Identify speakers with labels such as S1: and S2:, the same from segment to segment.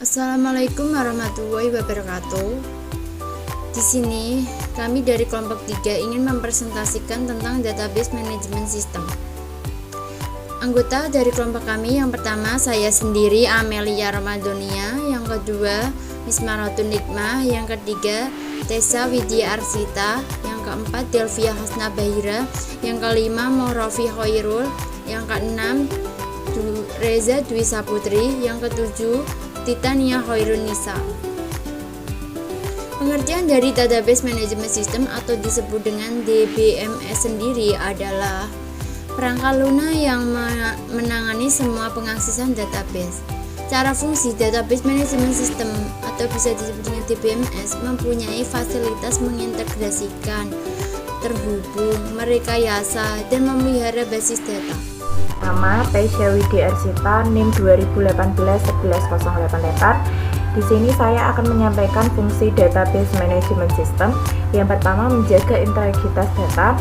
S1: Assalamualaikum warahmatullahi wabarakatuh. Di sini kami dari kelompok 3 ingin mempresentasikan tentang database manajemen sistem. Anggota dari kelompok kami yang pertama saya sendiri Amelia Ramadonia, yang kedua Mismaratun Nikmah, yang ketiga Tessa Widya Arsita, yang keempat Delvia Hasna Bahira, yang kelima Mohrofi Khairul, yang keenam Reza Dwi Saputri, yang ketujuh Titania Khairun Nisa. Pengertian dari database manajemen sistem atau disebut dengan DBMS sendiri adalah perangkat lunak yang menangani semua pengaksesan database. Cara fungsi database manajemen sistem atau bisa disebut dengan DBMS mempunyai fasilitas mengintegrasikan, terhubung, merekayasa, dan memelihara basis data.
S2: Nama Tessa Widya Arsita, NIM 2018-1108. Di sini saya akan menyampaikan fungsi database management system. Yang pertama, menjaga integritas data,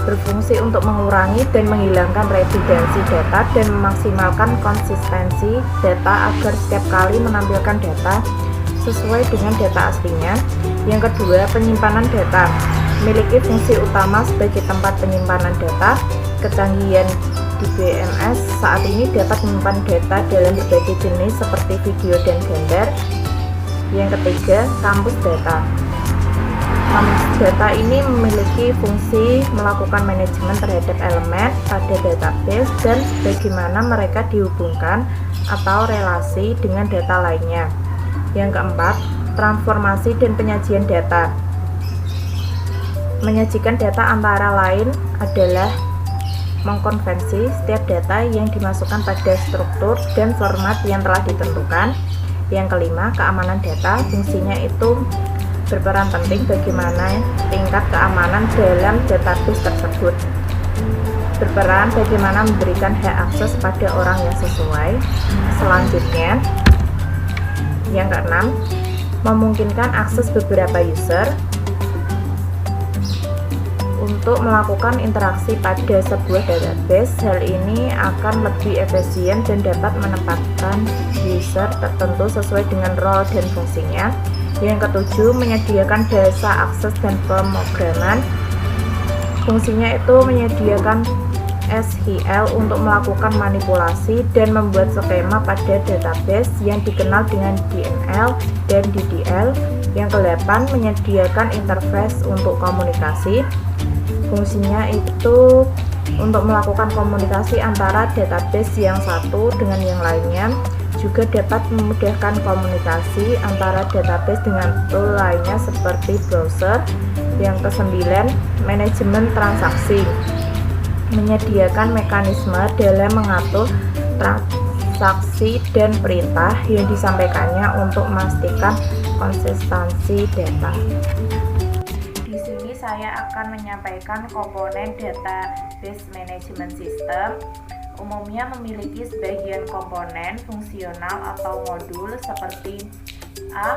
S2: berfungsi untuk mengurangi dan menghilangkan redundansi data dan memaksimalkan konsistensi data agar setiap kali menampilkan data sesuai dengan data aslinya. Yang kedua, penyimpanan data, memiliki fungsi utama sebagai tempat penyimpanan data. Kecanggihan DBMS saat ini dapat menyimpan data dalam berbagai jenis seperti video dan gambar. Yang ketiga, kampus data. Kampus data ini memiliki fungsi melakukan manajemen terhadap elemen pada database dan bagaimana mereka dihubungkan atau relasi dengan data lainnya. Yang keempat, transformasi dan penyajian data. Menyajikan data antara lain adalah mengkonversi setiap data yang dimasukkan pada struktur dan format yang telah ditentukan. Yang kelima, keamanan data. Fungsinya itu berperan penting bagaimana tingkat keamanan dalam database tersebut. Berperan bagaimana memberikan hak akses pada orang yang sesuai. Selanjutnya, yang keenam, memungkinkan akses beberapa user untuk melakukan interaksi pada sebuah database. Hal ini akan lebih efisien dan dapat menempatkan user tertentu sesuai dengan role dan fungsinya. Yang ketujuh, menyediakan jasa akses dan pemrograman. Fungsinya itu menyediakan SQL untuk melakukan manipulasi dan membuat skema pada database yang dikenal dengan DNL dan DDL. Yang kedelapan, menyediakan interface untuk komunikasi. Fungsinya itu untuk melakukan komunikasi antara database yang satu dengan yang lainnya. Juga dapat memudahkan komunikasi antara database dengan tool lainnya seperti browser. Yang kesembilan, manajemen transaksi. Menyediakan mekanisme dalam mengatur transaksi dan perintah yang disampaikannya untuk memastikan konsistensi data. Di sini saya akan menyampaikan komponen database management system. Umumnya memiliki sebagian komponen fungsional atau modul seperti A.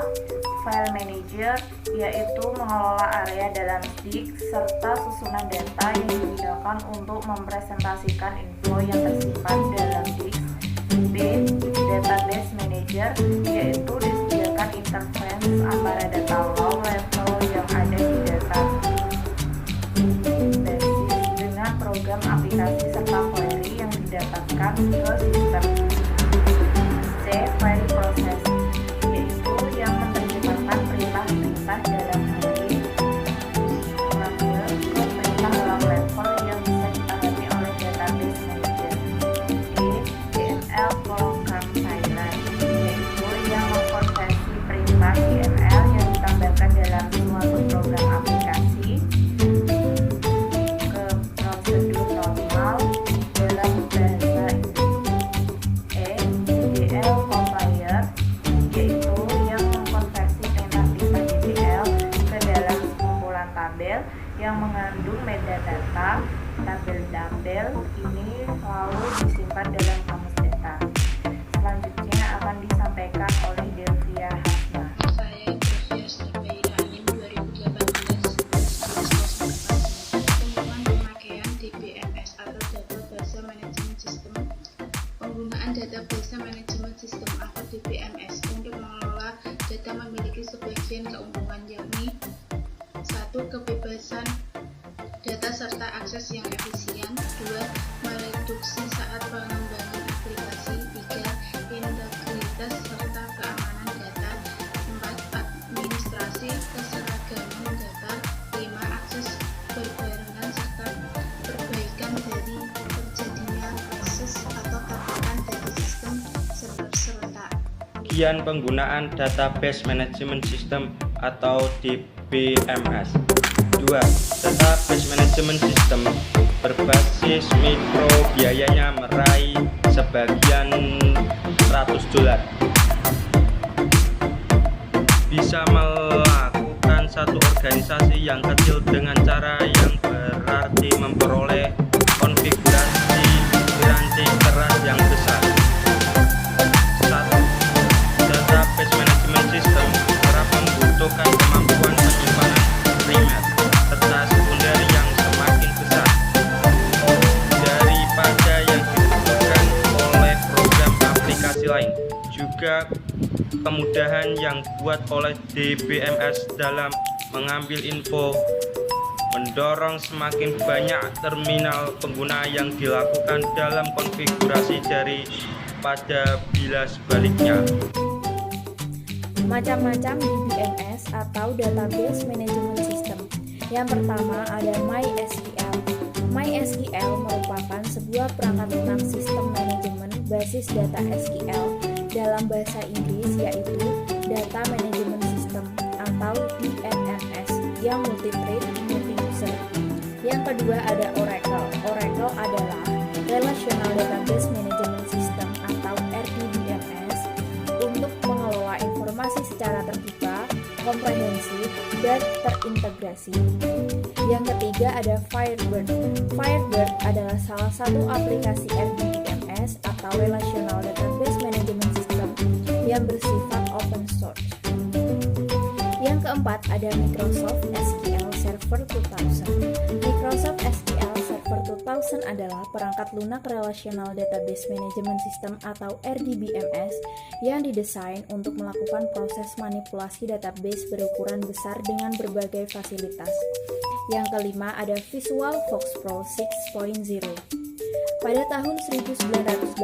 S2: File manager, yaitu mengelola area dalam disk serta susunan data yang digunakan untuk mempresentasikan info yang tersimpan dalam disk. B. Database manager, yaitu disediakan interface antara data low level yang ada di database dengan program aplikasi serta query yang didapatkan ke sistem. C. Query processing, yaitu yang menerjemahkan perintah-perintah dalam query mengambil ke perintah dalam level yang bisa dipahami oleh database manager. D. DML compiler, yaitu yang mengkonversi perintah DML yang ditambahkan dalam suatu program aplikasi ke prosedur normal dalam bahasa Inggris. E. DDL compiler, yaitu yang mengkonversi perintah-perintah DDL ke dalam kumpulan tabel yang mengandung metadata. Tabel-tabel ini lalu disimpan dalam kamus data. Selanjutnya akan disampaikan oleh Delvia Hasna.
S3: Saya Delvia Hasna Bahira, NIM 2018-1108. Pengumuman pemakaian DBMS atau Database Management System. Penggunaan Database Management System atau DBMS untuk sebagian keuntungan, yakni 1. Kebebasan data serta akses yang efisien. 2. Mereduksi saat pengembangan aplikasi. 3. Integritas serta keamanan data. 4. Administrasi keseragaman data. 5. Akses berbarengan serta perbaikan dari terjadinya krisis atau hambatan dari sistem server serentak.
S4: Kemudian penggunaan Database Management System atau DBMS. 2. Database Management System berbasis mikro, biayanya meraih sebagian $100. Bisa melakukan satu organisasi yang kecil dengan cara yang berarti memperoleh konfigurasi piranti keras yang besar. 1. Database Management System kerap membutuhkan kemampuan penyimpanan primer serta sekunder yang semakin besar daripada yang dibutuhkan oleh program aplikasi lain. Juga kemudahan yang dibuat oleh DBMS dalam mengambil info mendorong semakin banyak terminal pengguna yang dilakukan dalam konfigurasi daripada bila sebaliknya.
S2: Macam-macam DBMS atau Database Management System. Yang pertama ada MySQL. MySQL merupakan sebuah perangkat lunak sistem manajemen basis data SQL dalam bahasa Inggris, yaitu Data Management System atau DMS yang multi-thread multi-user. Yang kedua ada Oracle. Oracle adalah Relational Database Management System atau RDBMS untuk mengelola informasi secara terbuka, komprehensif, dan terintegrasi. Yang ketiga ada Firebird. Firebird adalah salah satu aplikasi RDBMS atau Relational Database Management System yang bersifat open source. Yang keempat ada Microsoft SQL Server 2000. Microsoft SQL Server 2000 adalah perangkat lunak Relational Database Management System atau RDBMS yang didesain untuk melakukan proses manipulasi database berukuran besar dengan berbagai fasilitas. Yang kelima ada Visual Fox Pro 6.0. Pada tahun 1984,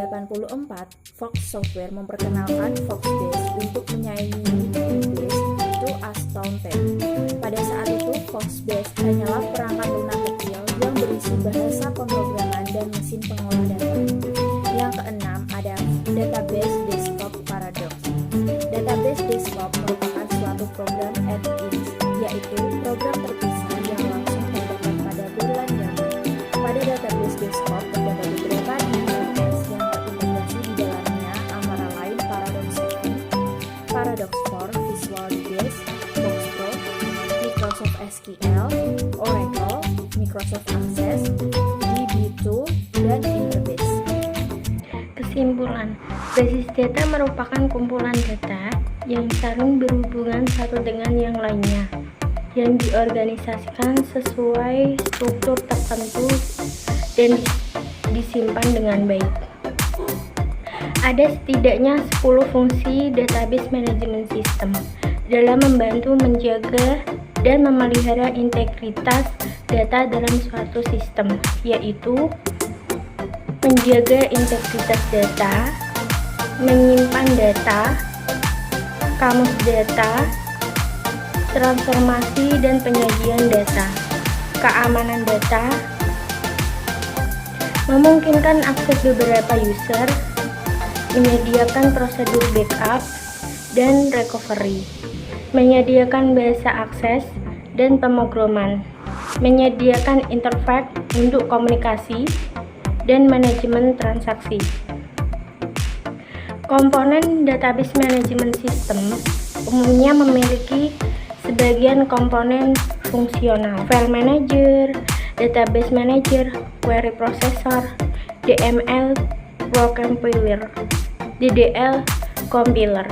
S2: Fox Software memperkenalkan Foxbase untuk menyaingi Base to Astounded. Pada saat itu, Foxbase hanyalah perangkat lunak kecil yang berisi bahasa pemrograman dan mesin pengolah data. Yang keenam ada Database Desktop Paradox. Database Desktop merupakan suatu program add-ins, yaitu program terpisah yang langsung terdapat pada Golang. Pada database desktop terdapat beberapa DBMS yang terintegrasi di dalamnya, antara lain Paradox 7, Paradox 4, Visual Base, Fox Pro, Microsoft SQL, Oracle, Microsoft Access, DB2, dan Interbase.
S5: Kesimpulan, basis data merupakan kumpulan data yang saling berhubungan satu dengan yang lainnya, yang diorganisasikan sesuai struktur tertentu dan disimpan dengan baik. Ada setidaknya 10 fungsi database management system dalam membantu menjaga dan memelihara integritas data dalam suatu sistem, yaitu menjaga integritas data, menyimpan data, kamus data, transformasi dan penyajian data, keamanan data, memungkinkan akses beberapa user, menyediakan prosedur backup dan recovery, menyediakan bahasa akses dan pemrograman, menyediakan interface untuk komunikasi, dan manajemen transaksi. Komponen database management system umumnya memiliki sebagian komponen fungsional: file manager, database manager, query processor, DML compiler, DDL compiler.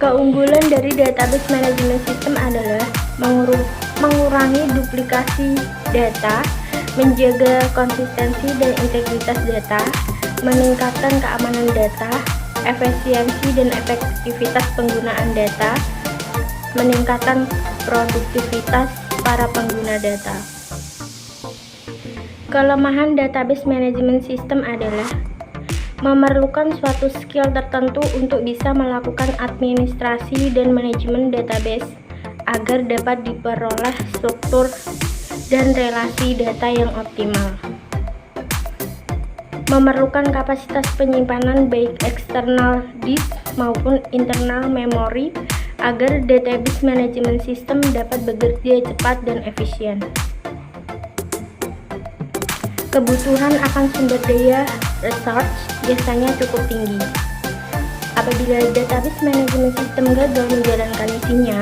S5: Keunggulan dari database management system adalah mengurangi duplikasi data, menjaga konsistensi dan integritas data, meningkatkan keamanan data, efisiensi dan efektivitas penggunaan data, meningkatkan produktivitas para pengguna data. Kelemahan database management system adalah memerlukan suatu skill tertentu untuk bisa melakukan administrasi dan manajemen database agar dapat diperoleh struktur dan relasi data yang optimal. Memerlukan kapasitas penyimpanan baik eksternal disk maupun internal memori agar database management system dapat bekerja cepat dan efisien. Kebutuhan akan sumber daya research biasanya cukup tinggi. Apabila database management system gagal menjalankan misinya,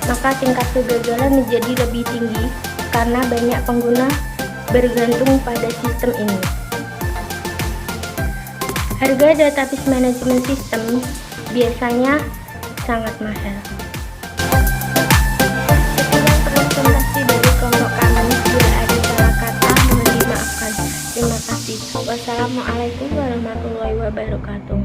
S5: maka tingkat kegagalan menjadi lebih tinggi karena banyak pengguna bergantung pada sistem ini. Harga database management system biasanya sangat mahal. Sekian presentasi dari kelompok kami. Bila ada salah kata, mohon dimaafkan. Terima kasih. Wassalamualaikum warahmatullahi wabarakatuh.